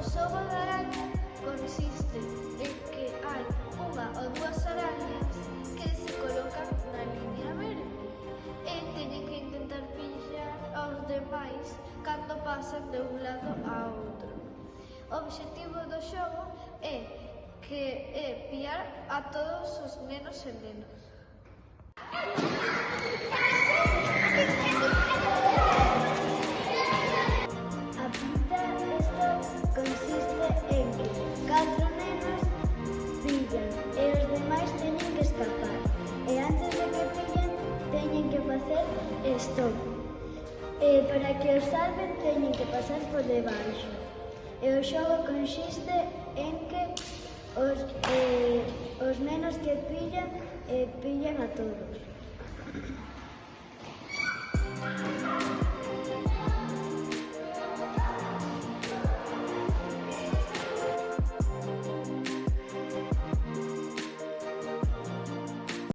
xogo da araña consiste en que hai unha ou dúas arañas que se colocan na liña verde e teñen que intentar pillar aos demais cando pasan de un lado a outro. O obxectivo do xogo é pillar a todos os nenos e nenas. A pita consiste en que 4 nenos pillan e os demais teñen que escapar. E antes de que pillen, teñen que facer stop. E para que os salven, teñen que pasar por debaixo. E o xogo consiste en que os nenos que pillan a todos.